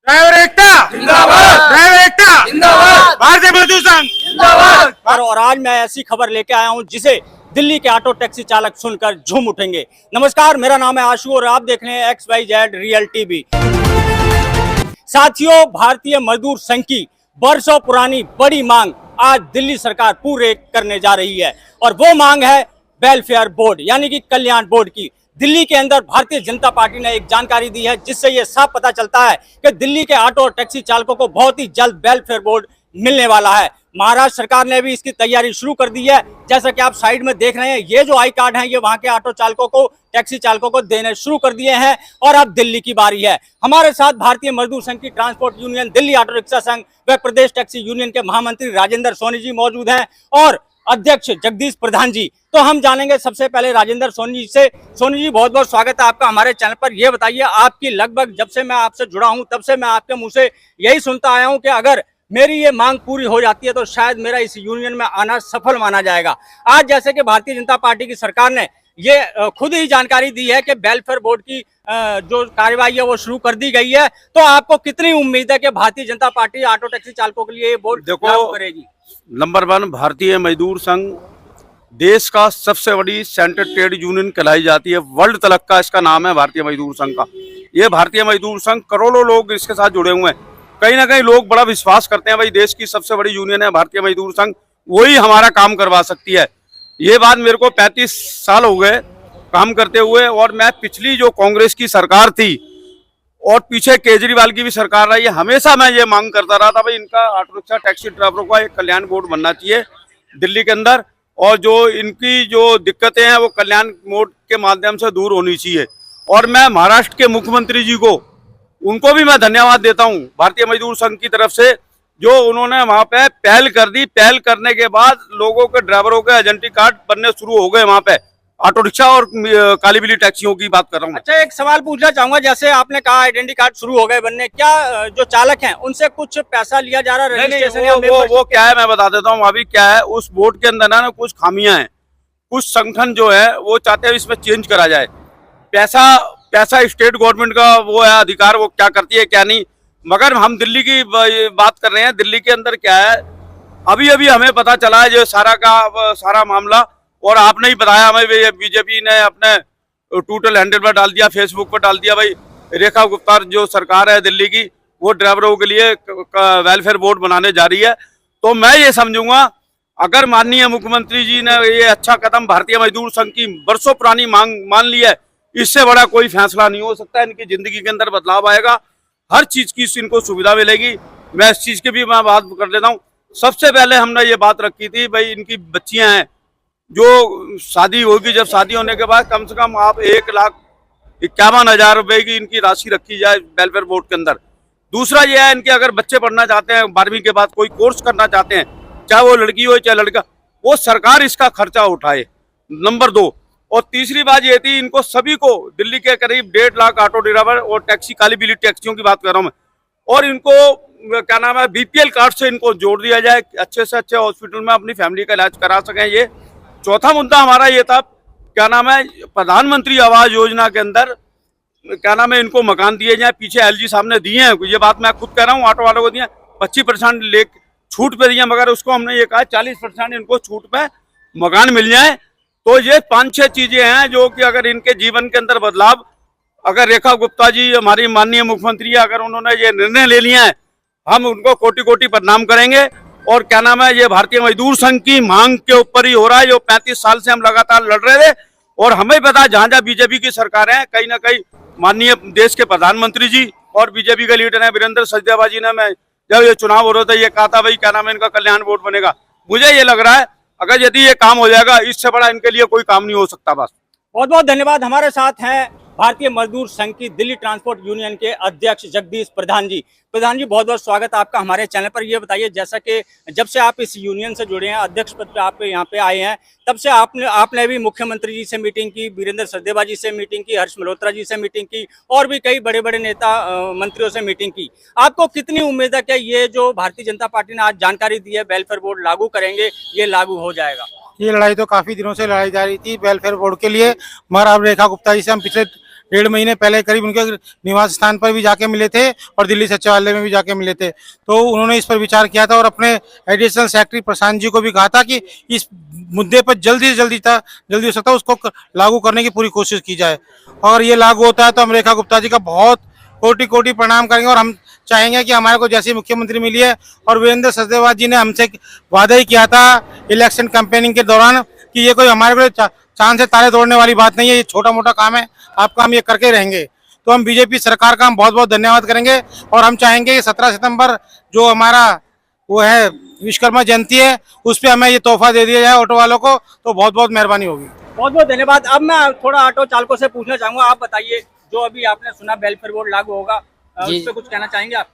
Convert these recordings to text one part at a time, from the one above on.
Driver एकता जिंदाबाद, driver एकता जिंदाबाद, भारतीय मजदूर संघ जिंदाबाद। और आज मैं ऐसी खबर लेके आया हूं जिसे दिल्ली के ऑटो टैक्सी चालक सुनकर झूम उठेंगे। नमस्कार, मेरा नाम है आशु और आप देख रहे हैं XYZ रियल टीवी। साथियों, भारतीय मजदूर संघ की वर्षों पुरानी बड़ी मांग आज दिल्ली सरकार पूरे करने जा रही है और वो मांग है वेलफेयर बोर्ड यानी कि कल्याण बोर्ड की। दिल्ली के अंदर भारतीय जनता पार्टी ने एक जानकारी दी है जिससे ये साफ पता चलता है कि दिल्ली के ऑटो और टैक्सी चालकों को बहुत ही जल्द वेलफेयर बोर्ड मिलने वाला है। महाराष्ट्र सरकार ने भी इसकी तैयारी शुरू कर दी है। जैसा कि आप साइड में देख रहे हैं, ये जो आई कार्ड हैं ये वहां के ऑटो चालकों को, टैक्सी चालकों को देने शुरू कर दिए हैं और अब दिल्ली की बारी है। हमारे साथ भारतीय मजदूर संघ की transport union, Delhi auto rickshaw संघ व प्रदेश टैक्सी यूनियन के महामंत्री राजेंद्र सोनी जी मौजूद हैं और अध्यक्ष जगदीश प्रधान जी। तो हम जानेंगे सबसे पहले राजेंद्र सोनी जी से। सोनी जी, बहुत बहुत स्वागत है आपका हमारे चैनल पर। ये बताइए, आपकी लगभग जब से मैं आपसे जुड़ा हूं तब से मैं आपके मुंह से यही सुनता आया हूं कि अगर मेरी ये मांग पूरी हो जाती है तो शायद मेरा इस यूनियन में आना सफल माना जाएगा। आज जैसे कि भारतीय जनता पार्टी की सरकार ने ये खुद ही जानकारी दी है कि वेलफेयर बोर्ड की जो कार्यवाही है वो शुरू कर दी गई है, तो आपको कितनी उम्मीद है कि Bharatiya Janata party auto taxi चालकों के लिए ये बोर्ड लागू करेगी? नंबर 1, भारतीय मजदूर संघ देश का सबसे बड़ी सेंट्रल ट्रेड यूनियन कहलाई जाती है। वर्ल्ड तलक का इसका नाम है भारतीय मजदूर संघ का। ये भारतीय मजदूर संघ, करोड़ों लोग इसके साथ जुड़े हुए हैं। कहीं ना कहीं लोग बड़ा विश्वास करते हैं भाई देश की सबसे बड़ी यूनियन है भारतीय मजदूर संघ, वही हमारा काम करवा सकती है। ये बात मेरे को 35 साल हो गए काम करते हुए और मैं पिछली जो कांग्रेस की सरकार थी और पीछे केजरीवाल की भी सरकार रही है, हमेशा मैं ये मांग करता रहा था भाई इनका ऑटो रिक्शा टैक्सी ड्राइवरों का एक कल्याण बोर्ड बनना चाहिए दिल्ली के अंदर और जो इनकी जो दिक्कतें हैं वो कल्याण बोर्ड के माध्यम से दूर होनी चाहिए। और मैं महाराष्ट्र के मुख्यमंत्री जी को, उनको भी मैं धन्यवाद देता हूं भारतीय मजदूर संघ की तरफ से, जो उन्होंने वहां पे पहल कर दी। पहल करने के बाद लोगों के, ड्राइवरों के आइडेंटिटी कार्ड बनने शुरू हो गए वहां पे, ऑटो रिक्शा और काली बिल्ली टैक्सियों की बात कर रहा हूँ। अच्छा, एक सवाल पूछना चाहूंगा, जैसे आपने कहा आइडेंटिटी कार्ड शुरू हो गए बनने, क्या जो चालक हैं उनसे कुछ पैसा लिया जा रहा है? नहीं, वो क्या है मैं बता देता हूँ। अभी क्या है, उस बोर्ड के अंदर ना कुछ खामियां हैं। कुछ संगठन जो है वो चाहते हैं इसमें चेंज करा जाए। पैसा स्टेट गवर्नमेंट का वो है अधिकार, वो क्या करती है क्या नहीं। मगर हम दिल्ली की बात कर रहे हैं। दिल्ली के अंदर क्या है, अभी अभी हमें पता चला है जो सारा मामला, और आपने ही बताया हमें, बीजेपी ने अपने ट्विटर हैंडल पर डाल दिया, फेसबुक पर डाल दिया भाई रेखा गुप्ता जो सरकार है दिल्ली की वो ड्राइवरों के लिए वेलफेयर बोर्ड बनाने जा रही है। तो मैं ये समझूंगा अगर माननीय मुख्यमंत्री जी ने ये अच्छा कदम भारतीय मजदूर संघ की वर्षों पुरानी मांग मान ली है, इससे बड़ा कोई फैसला नहीं हो सकता। इनकी जिंदगी के अंदर बदलाव आएगा, हर चीज की इनको सुविधा मिलेगी। मैं इस चीज की भी मैं बात कर लेता हूँ। सबसे पहले हमने ये बात रखी थी भाई इनकी बच्चियां हैं जो शादी होगी, जब शादी होने के बाद कम से कम आप 1,51,000 रुपए की इनकी राशि रखी जाए वेलफेयर बोर्ड के अंदर। दूसरा ये है, इनके अगर बच्चे पढ़ना चाहते हैं, 12वीं के बाद कोई कोर्स करना चाहते हैं, चाहे वो लड़की हो चाहे लड़का, वो सरकार इसका खर्चा उठाए, नंबर 2। और तीसरी बात ये थी, इनको सभी को दिल्ली के करीब 1.5 लाख ऑटो ड्राइवर और टैक्सी, काली बिल्ली टैक्सियों की बात कर रहा हूँ मैं, और इनको क्या नाम है BPL कार्ड से इनको जोड़ दिया जाए, अच्छे से अच्छे हॉस्पिटल में अपनी फैमिली का इलाज करा सकें। ये चौथा मुद्दा हमारा ये था, क्या नाम है, प्रधानमंत्री आवास योजना के अंदर क्या नाम है इनको मकान दिए जाए। पीछे LG साहब ने दिए हैं, ये बात मैं खुद कह रहा हूँ, ऑटो वालों को दिए 25% ले छूट पे दिए, मगर उसको हमने ये कहा 40% इनको छूट पे मकान मिल जाए। तो ये 5-6 चीजें हैं जो कि अगर इनके जीवन के अंदर बदलाव, अगर रेखा गुप्ता जी हमारी माननीय मुख्यमंत्री अगर उन्होंने ये निर्णय ले लिया है, हम उनको कोटि कोटि प्रणाम करेंगे। और क्या नाम है, ये भारतीय मजदूर संघ की मांग के ऊपर ही हो रहा है, जो 35 साल से हम लगातार लड़ रहे थे। और हमें पता जहां जहां बीजेपी की सरकार है, कहीं ना कहीं माननीय देश के प्रधानमंत्री जी और बीजेपी के लीडर है वीरेंद्र सचदेवा जी ने, मैं जब ये चुनाव हो रहा था ये कहा था भाई क्या नाम है इनका कल्याण बोर्ड बनेगा। मुझे ये लग रहा है अगर यदि ये काम हो जाएगा, इससे बड़ा इनके लिए कोई काम नहीं हो सकता। बस बहुत बहुत धन्यवाद। हमारे साथ हैं भारतीय मजदूर संघ की दिल्ली ट्रांसपोर्ट यूनियन के अध्यक्ष जगदीश प्रधान जी। प्रधान जी, बहुत बहुत स्वागत है आपका हमारे चैनल पर। ये बताइए, जैसा कि जब से आप इस यूनियन से जुड़े हैं, अध्यक्ष पद पे आप यहाँ पे आए हैं, तब से आपने भी मुख्यमंत्री जी से मीटिंग की, वीरेंद्र सचदेवा जी से मीटिंग की, हर्ष मल्होत्रा जी से मीटिंग की और भी कई बड़े बड़े नेता मंत्रियों से मीटिंग की। आपको कितनी उम्मीद है कि ये जो भारतीय जनता पार्टी ने आज जानकारी दी है वेलफेयर बोर्ड लागू करेंगे, ये लागू हो जाएगा? ये लड़ाई तो काफी दिनों से लड़ाई जा रही थी वेलफेयर बोर्ड के लिए, मगर अब रेखा गुप्ता जी से हम पिछले 1.5 महीने पहले करीब उनके निवास स्थान पर भी जाके मिले थे और दिल्ली सचिवालय में भी जाके मिले थे। तो उन्होंने इस पर विचार किया था और अपने एडिशनल सेक्रेटरी प्रशांत जी को भी कहा था कि इस मुद्दे पर जल्दी से जल्दी हो सकता है उसको लागू करने की पूरी कोशिश की जाए। और ये लागू होता है तो हम रेखा गुप्ता जी का बहुत कोटि कोटि प्रणाम करेंगे और हम चाहेंगे कि हमारे को जैसी मुख्यमंत्री मिली है, और वीरेंद्र सचदेवा जी ने हमसे वादा ही किया था इलेक्शन कैंपेनिंग के दौरान कि ये कोई हमारे को चांद से तारे तोड़ने वाली बात नहीं है, ये छोटा मोटा काम है, आपका हम ये करके रहेंगे। तो हम बीजेपी सरकार का हम बहुत बहुत धन्यवाद करेंगे और हम चाहेंगे कि 17 सितंबर जो हमारा वो है विश्वकर्मा जयंती है उस पर हमें ये तोहफा दे दिया जाए ऑटो वालों को, तो बहुत बहुत मेहरबानी होगी। बहुत बहुत धन्यवाद। अब मैं थोड़ा ऑटो चालकों से पूछना चाहूंगा, आप बताइए जो अभी आपने सुना वेलफेयर बोर्ड लागू होगा, जी। उस पर कुछ कहना चाहेंगे आप?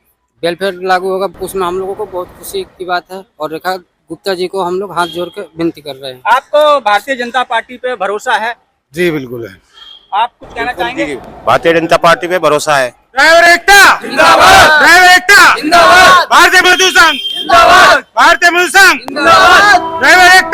वेलफेयर लागू होगा उसमें हम लोगों को बहुत खुशी की बात है और रेखा गुप्ता जी को हम लोग हाथ जोड़ के विनती कर रहे हैं। आपको भारतीय जनता पार्टी पे भरोसा है? जी बिल्कुल है। आप कुछ कहना चाहेंगे? भारतीय जनता पार्टी पे भरोसा है। ड्राइवर एकता जिंदाबाद, ड्राइवर एकता जिंदाबाद, भारतीय मजदूर संघ जिंदाबाद, भारतीय मजदूर संघ जिंदाबाद, ड्राइवर एकता